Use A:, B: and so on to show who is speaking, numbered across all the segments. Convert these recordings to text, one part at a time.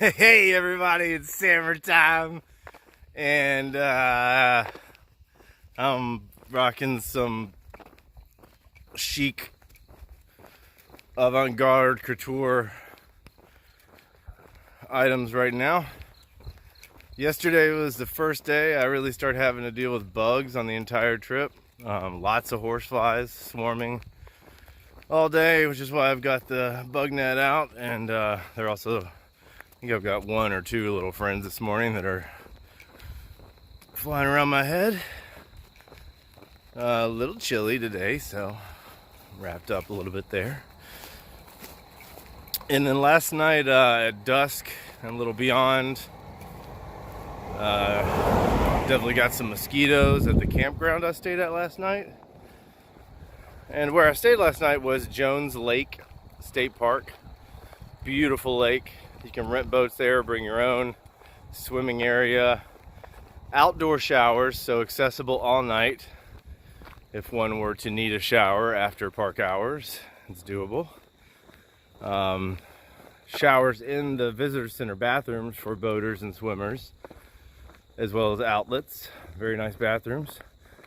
A: Hey everybody, it's summertime, and I'm rocking some chic avant-garde couture items right now. Yesterday was the first day I really started having to deal with bugs on the entire trip. Lots of horseflies swarming all day, which is why I've got the bug net out, and they're also, I think I've got one or two little friends this morning that are flying around my head. A little chilly today, so wrapped up a little bit there. And then last night at dusk and a little beyond, definitely got some mosquitoes at the campground I stayed at last night. And where I stayed last night was Jones Lake State Park. Beautiful lake. You can rent boats there, bring your own. Swimming area. Outdoor showers, so accessible all night. If one were to need a shower after park hours, it's doable. Showers in the visitor center bathrooms for boaters and swimmers, as well as outlets. Very nice bathrooms.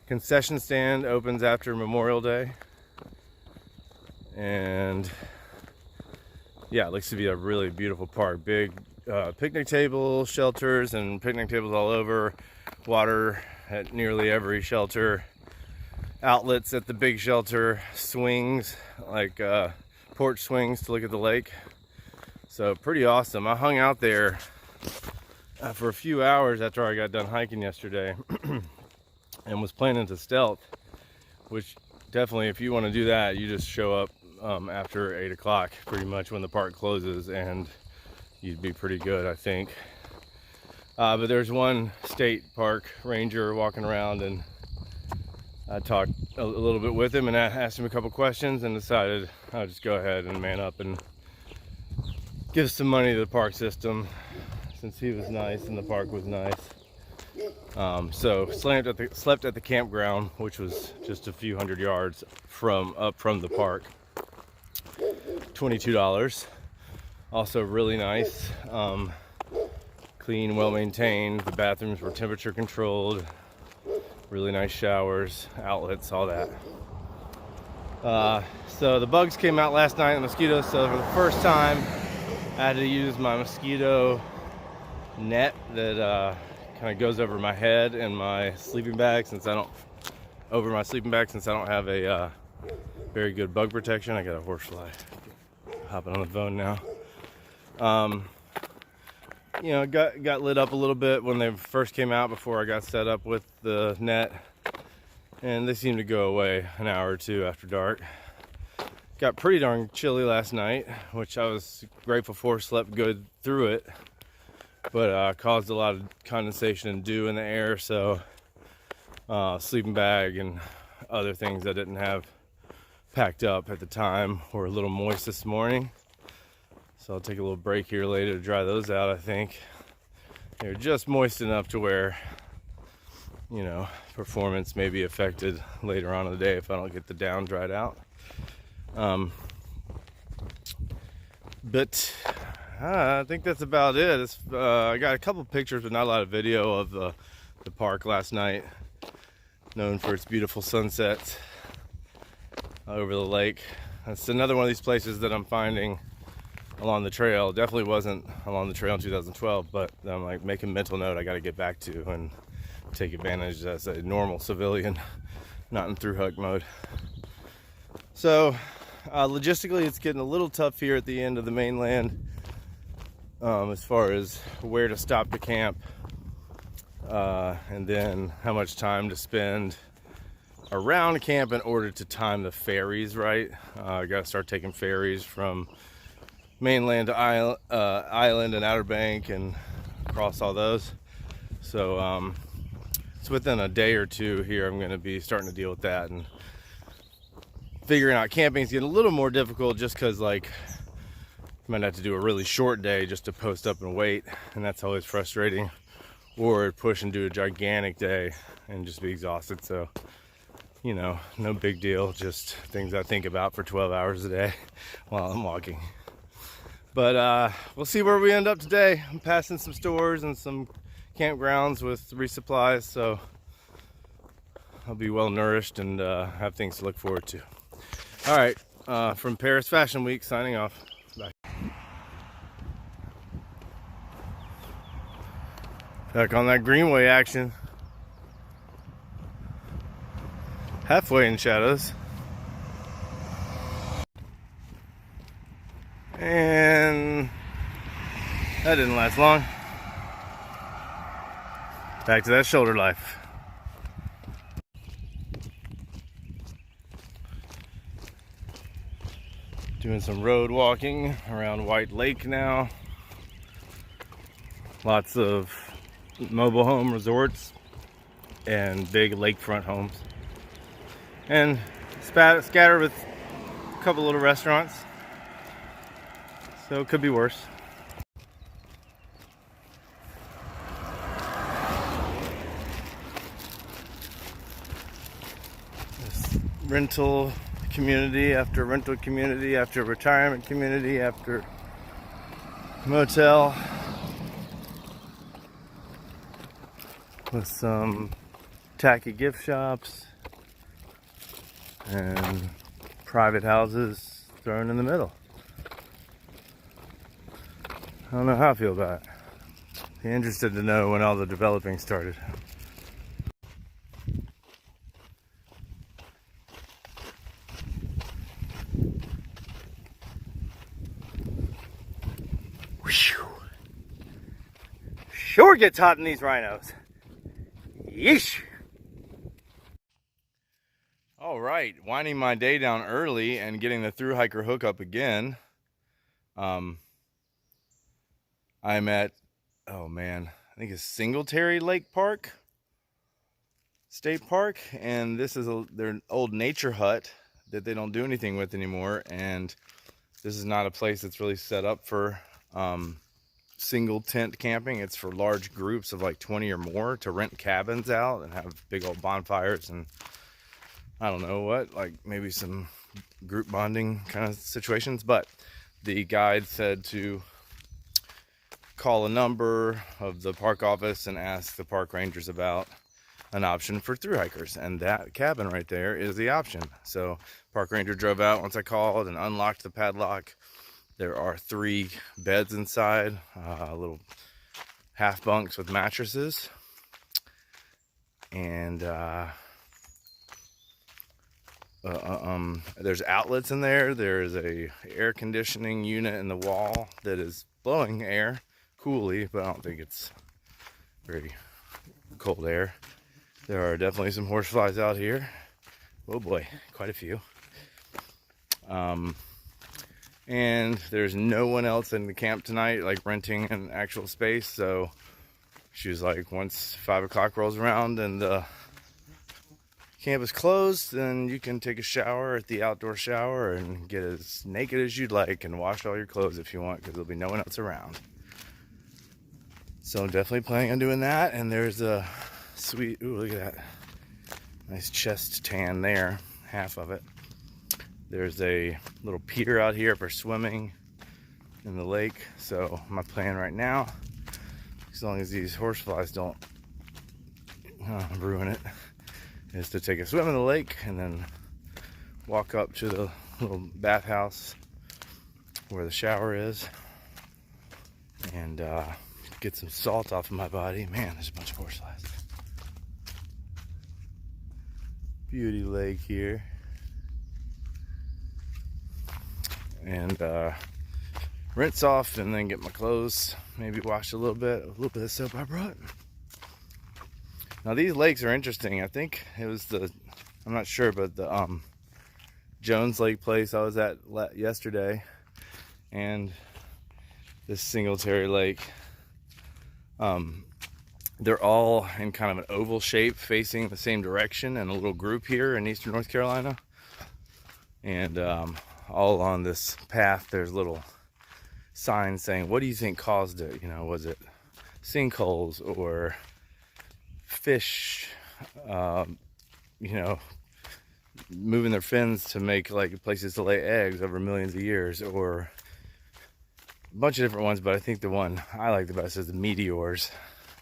A: Concession stand opens after Memorial Day. And yeah, it looks to be a really beautiful park. Big picnic table shelters and picnic tables all over. Water at nearly every shelter. Outlets at the big shelter. Swings, like porch swings to look at the lake. So pretty awesome. I hung out there for a few hours after I got done hiking yesterday and was planning to stealth, which definitely, if you want to do that, you just show up after 8 o'clock pretty much when the park closes, and you'd be pretty good, I think. But there's one state park ranger walking around, and I talked a little bit with him and asked him a couple questions and decided I'll just go ahead and man up and give some money to the park system, since he was nice and the park was nice. So slept at the campground, which was just a few hundred yards from the park. $22. Also really nice. Clean, well maintained. The bathrooms were temperature controlled. Really nice showers, outlets, all that. So the bugs came out last night, the mosquitoes. So for the first time, I had to use my mosquito net that kind of goes over my head and my sleeping bag, since I don't have a very good bug protection. I got a horsefly hopping on the phone now. You know, got lit up a little bit when they first came out before I got set up with the net, and they seemed to go away an hour or two after dark. Got pretty darn chilly last night, which I was grateful for. Slept good through it, but caused a lot of condensation and dew in the air, so sleeping bag and other things I didn't have packed up at the time were a little moist this morning. So I'll take a little break here later to dry those out. I think they're just moist enough to where, you know, performance may be affected later on in the day if I don't get the down dried out. But I think that's about it. I got a couple pictures but not a lot of video of the park last night, known for its beautiful sunsets over the lake. It's another one of these places that I'm finding along the trail. Definitely wasn't along the trail in 2012, but I'm like making mental note I got to get back to and take advantage as a normal civilian, not in through hike mode. So logistically, it's getting a little tough here at the end of the mainland, as far as where to stop the camp, and then how much time to spend around camp in order to time the ferries right. I got to start taking ferries from mainland to island and Outer Bank and across all those. So it's within a day or two here I'm going to be starting to deal with that, and figuring out camping is getting a little more difficult just because, like, you might have to do a really short day just to post up and wait, and that's always frustrating, or push and do a gigantic day and just be exhausted. So, you know, no big deal, just things I think about for 12 hours a day while I'm walking. But we'll see where we end up today. I'm passing some stores and some campgrounds with resupplies, so I'll be well nourished and have things to look forward to. All right, from Paris Fashion Week, signing off. Bye. Back on that Greenway action. Halfway in shadows. And that didn't last long. Back to that shoulder life. Doing some road walking around White Lake now. Lots of mobile home resorts and big lakefront homes. And scattered with a couple little restaurants. So it could be worse. This rental community after rental community after retirement community after motel with some tacky gift shops and private houses thrown in the middle. I don't know how I feel about it. Be interested to know when all the developing started. Whew. Sure gets hot in these rhinos. Yeesh. All right, winding my day down early and getting the thru hiker hookup again. I'm at, oh man, I think it's Singletary Lake Park, State Park, and this is their old nature hut that they don't do anything with anymore. And this is not a place that's really set up for single tent camping. It's for large groups of like 20 or more to rent cabins out and have big old bonfires and I don't know what, like maybe some group bonding kind of situations. But the guide said to call a number of the park office and ask the park rangers about an option for thru hikers, and that cabin right there is the option. So park ranger drove out once I called and unlocked the padlock. There are 3 beds inside, little half bunks with mattresses, and there's outlets in there. There's a air conditioning unit in the wall that is blowing air coolly, but I don't think it's very cold air. There are definitely some horseflies out here. Oh boy, quite a few. And there's no one else in the camp tonight, like renting an actual space. So she was like, once 5 o'clock rolls around and the camp is closed, then you can take a shower at the outdoor shower and get as naked as you'd like and wash all your clothes if you want, because there'll be no one else around. So I'm definitely planning on doing that. And there's a sweet, ooh, look at that. Nice chest tan there, half of it. There's a little pier out here for swimming in the lake. So my plan right now, as long as these horseflies don't ruin it, is to take a swim in the lake and then walk up to the little bathhouse where the shower is and get some salt off of my body. Man, there's a bunch of horseflies. Beauty lake here. And rinse off and then get my clothes, maybe wash a little bit of soap I brought. Now these lakes are interesting. I think it was I'm not sure, but the Jones Lake place I was at yesterday, and this Singletary Lake, they're all in kind of an oval shape facing the same direction in a little group here in eastern North Carolina. And all on this path there's little signs saying, what do you think caused it? You know, was it sinkholes or fish, you know, moving their fins to make like places to lay eggs over millions of years, or bunch of different ones, but I think the one I like the best is the meteors.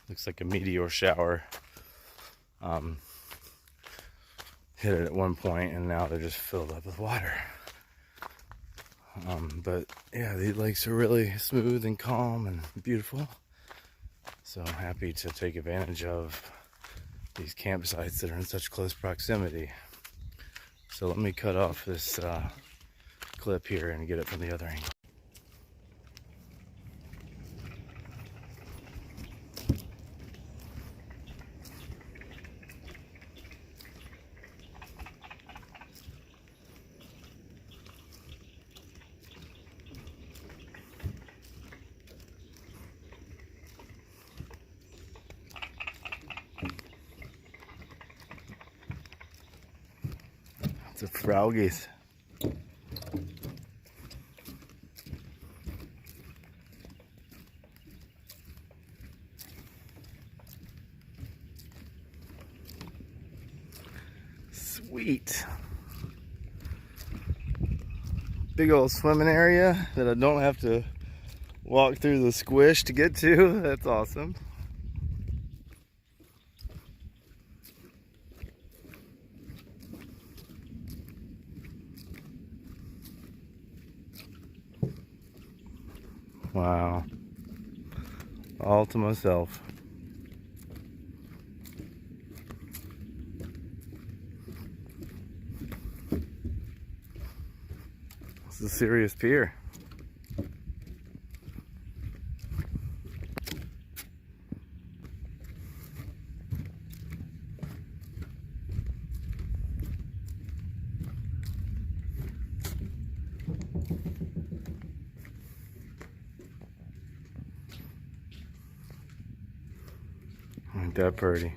A: Looks like a meteor shower. Hit it at one point, and now they're just filled up with water. But yeah, these lakes are really smooth and calm and beautiful. So I'm happy to take advantage of these campsites that are in such close proximity. So let me cut off this clip here and get it from the other angle. It's a froggies. Sweet. Big old swimming area that I don't have to walk through the squish to get to. That's awesome. Wow. All to myself. This is a serious pier. Ain't that pretty?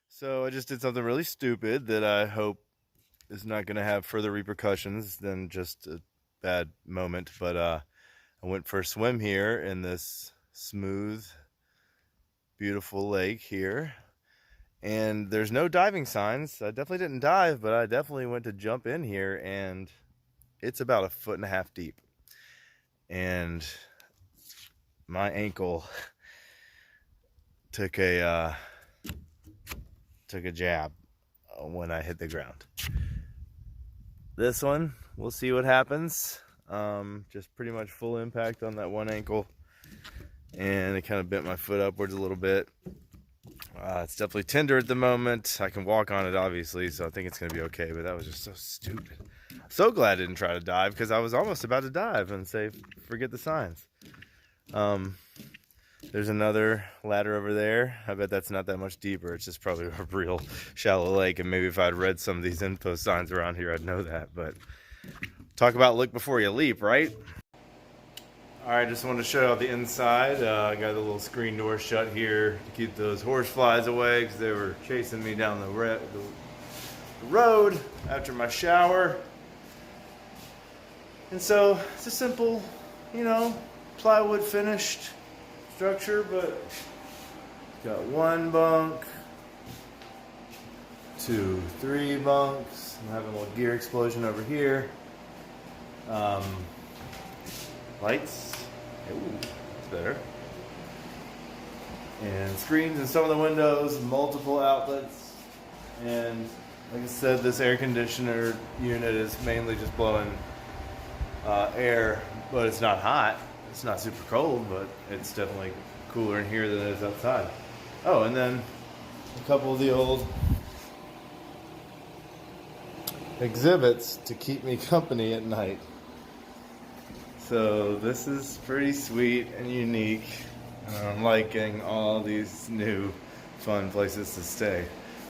A: So I just did something really stupid that I hope is not going to have further repercussions than just a bad moment. But I went for a swim here in this smooth, beautiful lake here. And there's no diving signs. I definitely didn't dive, but I definitely went to jump in here, and it's about 1.5 feet deep. And my ankle took a jab when I hit the ground. This one, we'll see what happens. Just pretty much full impact on that one ankle, and it kind of bent my foot upwards a little bit. It's definitely tender at the moment. I can walk on it, obviously, so I think it's going to be okay, but that was just so stupid. So glad I didn't try to dive, because I was almost about to dive and say, forget the signs. There's another ladder over there. I bet that's not that much deeper. It's just probably a real shallow lake, and maybe if I'd read some of these info signs around here, I'd know that. But talk about look before you leap, right? All right, just wanted to show you the inside. I got the little screen door shut here to keep those horse flies away, because they were chasing me down the road after my shower. And so it's a simple, plywood finished structure, but got 1 bunk, 2, 3 bunks. I'm having a little gear explosion over here. Lights. Ooh, that's better. And screens in some of the windows, multiple outlets. And like I said, this air conditioner unit is mainly just blowing air, but it's not hot. It's not super cold, but it's definitely cooler in here than it is outside. Oh, and then a couple of the old exhibits to keep me company at night. So this is pretty sweet and unique. I'm liking all these new fun places to stay.